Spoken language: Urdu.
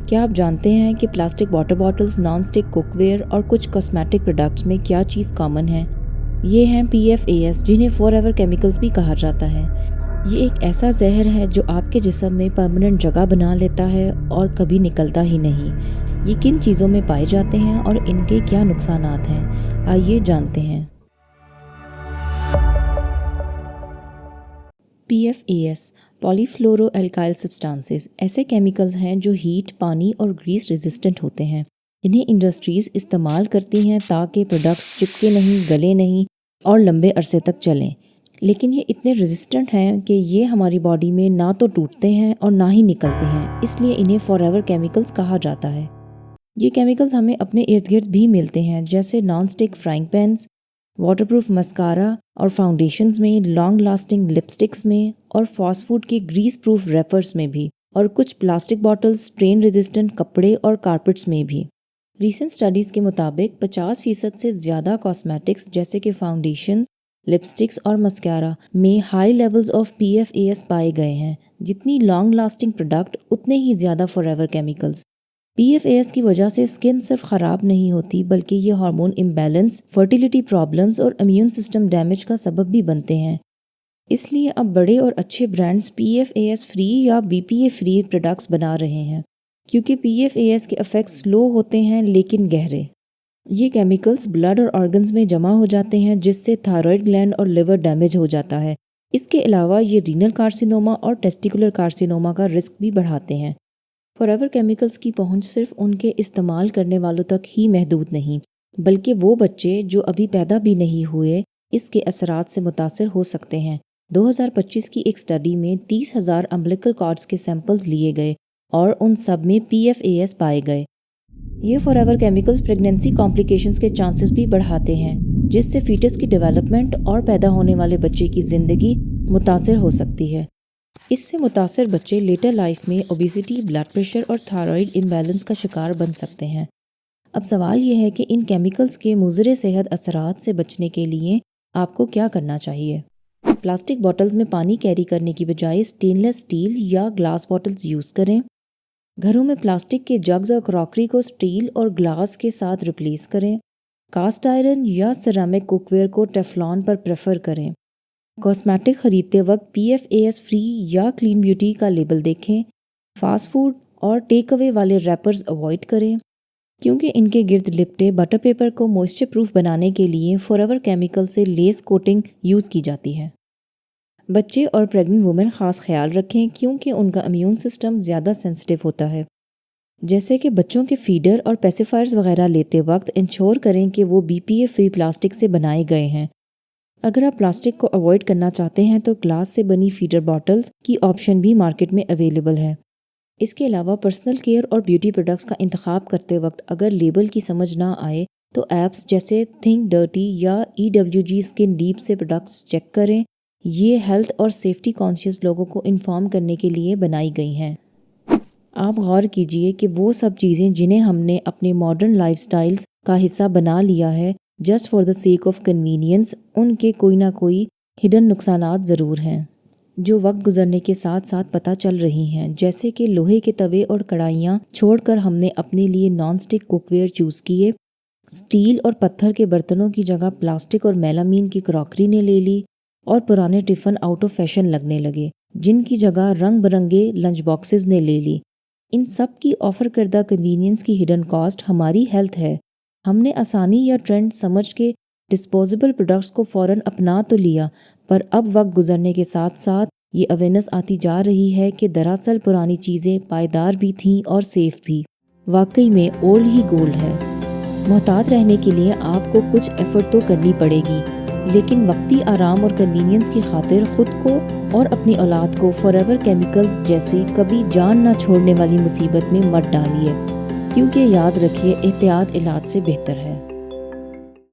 کیا آپ جانتے ہیں کہ plastic water bottles, non stick cookware اور کچھ کاسمیٹک پروڈکٹس میں کیا چیز کامن ہے؟ یہ ہیں PFAS، جنہیں فار ایور کیمیکلز بھی کہا جاتا ہے۔ یہ ایک ایسا زہر ہے جو آپ کے جسم میں پرماننٹ جگہ بنا لیتا ہے اور کبھی نکلتا ہی نہیں۔ یہ کن چیزوں میں پائے جاتے ہیں اور ان کے کیا نقصانات ہیں؟ آئیے جانتے ہیں۔ PFAS پولی فلورو الکائل سبسٹانسز ایسے کیمیکلز ہیں جو ہیٹ، پانی اور گریس ریزسٹنٹ ہوتے ہیں۔ انہیں انڈسٹریز استعمال کرتی ہیں تاکہ پروڈکٹس چپکے نہیں، گلے نہیں اور لمبے عرصے تک چلیں۔ لیکن یہ اتنے ریزسٹنٹ ہیں کہ یہ ہماری باڈی میں نہ تو ٹوٹتے ہیں اور نہ ہی نکلتے ہیں، اس لیے انہیں فار ایور کیمیکلز کہا جاتا ہے۔ یہ کیمیکلز ہمیں اپنے ارد گرد بھی ملتے ہیں، جیسے نان سٹک فرائنگ پینس، واٹر پروف مسکارا اور فاؤنڈیشنز میں، لانگ لاسٹنگ لپسٹکس میں اور فاسٹ فوڈ کے گریس پروف ریپرز میں بھی، اور کچھ پلاسٹک باٹلز، اسٹرین ریزسٹنٹ کپڑے اور کارپٹس میں بھی۔ ریسنٹ اسٹڈیز کے مطابق 50% سے زیادہ کاسمیٹکس جیسے کہ فاؤنڈیشن، لپسٹکس اور مسکارا میں ہائی لیولز آف PFAS پائے گئے ہیں۔ جتنی لانگ لاسٹنگ پروڈکٹ اتنے ہی زیادہ فار ایور کیمیکلز۔ PFAS کی وجہ سے اسکن صرف خراب نہیں ہوتی بلکہ یہ ہارمون امبیلنس، فرٹیلیٹی پرابلمز اور امیون سسٹم ڈیمیج کا سبب بھی بنتے ہیں۔ اس لیے اب بڑے اور اچھے برانڈز PFAS فری یا BPA فری پروڈکٹس بنا رہے ہیں، کیونکہ PFAS کے ایفیکٹس سلو ہوتے ہیں لیکن گہرے۔ یہ کیمیکلز بلڈ اور آرگنز میں جمع ہو جاتے ہیں، جس سے تھائرائیڈ گلینڈ اور لیور ڈیمیج ہو جاتا ہے۔ اس کے علاوہ یہ رینل کارسینوما اور ٹیسٹیکولر کارسینوما کا رسک بھی بڑھاتے ہیں۔ فار ایور کیمیکلز کی پہنچ صرف ان کے استعمال کرنے والوں تک ہی محدود نہیں، بلکہ وہ بچے جو ابھی پیدا بھی نہیں ہوئے اس کے اثرات سے متاثر ہو سکتے ہیں۔ 2025 کی ایک اسٹڈی میں 30,000 امبلیکل کارڈز کے سیمپلز لیے گئے اور ان سب میں PFAS پائے گئے۔ یہ for ever chemicals pregnancy complications کے چانسز بھی بڑھاتے ہیں، جس سے فیٹس کی ڈیولپمنٹ اور پیدا ہونے والے بچے کی زندگی متاثر ہو سکتی ہے۔ اس سے متاثر بچے لیٹر لائف میں اوبیسٹی، بلڈ پریشر اور تھائرائیڈ امبیلنس کا شکار بن سکتے ہیں۔ اب سوال یہ ہے کہ ان کیمیکلز کے مضر صحت اثرات سے بچنے کے لیے آپ کو کیا کرنا چاہیے؟ پلاسٹک باٹلز میں پانی کیری کرنے کی بجائے اسٹین لیس اسٹیل یا گلاس باٹلز یوز کریں۔ گھروں میں پلاسٹک کے جگز اور کراکری کو اسٹیل اور گلاس کے ساتھ ریپلیس کریں۔ کاسٹ آئرن یا سیرامک کوک ویئر کو ٹیفلون پر پریفر کریں۔ کاسمیٹک خریدتے وقت PFAS فری یا کلین بیوٹی کا لیبل دیکھیں۔ فاسٹ فوڈ اور ٹیک اوے والے ریپرز اوائڈ کریں، کیونکہ ان کے گرد لپٹے بٹر پیپر کو موئسچر پروف بنانے کے لیے فار ایور کیمیکل سے لیس کوٹنگ یوز کی جاتی ہے۔ بچے اور پریگننٹ وومن خاص خیال رکھیں، کیونکہ ان کا امیون سسٹم زیادہ سینسٹیو ہوتا ہے۔ جیسے کہ بچوں کے فیڈر اور پیسیفائرز وغیرہ لیتے وقت انشور کریں کہ وہ BPA فری پلاسٹک سے بنائے گئے ہیں۔ اگر آپ پلاسٹک کو اوائڈ کرنا چاہتے ہیں تو گلاس سے بنی فیڈر باٹلز کی آپشن بھی مارکیٹ میں اویلیبل ہے۔ اس کے علاوہ پرسنل کیئر اور بیوٹی پروڈکٹس کا انتخاب کرتے وقت اگر لیبل کی سمجھ نہ آئے تو ایپس جیسے تھنک ڈرٹی یا EWG اسکن ڈیپ سے پروڈکٹس چیک کریں۔ یہ ہیلتھ اور سیفٹی کانشیس لوگوں کو انفارم کرنے کے لیے بنائی گئی ہیں۔ آپ غور کیجئے کہ وہ سب چیزیں جنہیں ہم نے اپنے ماڈرن لائف سٹائلز کا حصہ بنا لیا ہے just for the sake of convenience, ان کے کوئی نہ کوئی ہڈن نقصانات ضرور ہیں جو وقت گزرنے کے ساتھ ساتھ پتہ چل رہی ہیں، جیسے کہ لوہے کے توے اور کڑھائیاں چھوڑ کر ہم نے اپنے لیے non stick cookware choose کیے۔ اسٹیل اور پتھر کے برتنوں کی جگہ پلاسٹک اور میلامین کی کراکری نے لے لی، اور پرانے ٹفن آؤٹ آف فیشن لگنے لگے جن کی جگہ رنگ برنگے لنچ باکسز نے لے لی۔ ان سب کی آفر کردہ کنوینئنس کی ہڈن کاسٹ ہماری ہیلتھ ہے۔ ہم نے آسانی یا ٹرینڈ سمجھ کے ڈسپوزیبل پروڈکٹس کو فوراً اپنا تو لیا، پر اب وقت گزرنے کے ساتھ ساتھ یہ اویئرنیس آتی جا رہی ہے کہ دراصل پرانی چیزیں پائیدار بھی تھیں اور سیف بھی۔ واقعی میں اولڈ ہی گولڈ ہے۔ محتاط رہنے کے لیے آپ کو کچھ ایفرٹ تو کرنی پڑے گی، لیکن وقتی آرام اور کنوینئنس کی خاطر خود کو اور اپنی اولاد کو فار ایور کیمیکلز جیسے کبھی جان نہ چھوڑنے والی مصیبت میں مت ڈالیے، کیونکہ یاد رکھیے احتیاط علاج سے بہتر ہے۔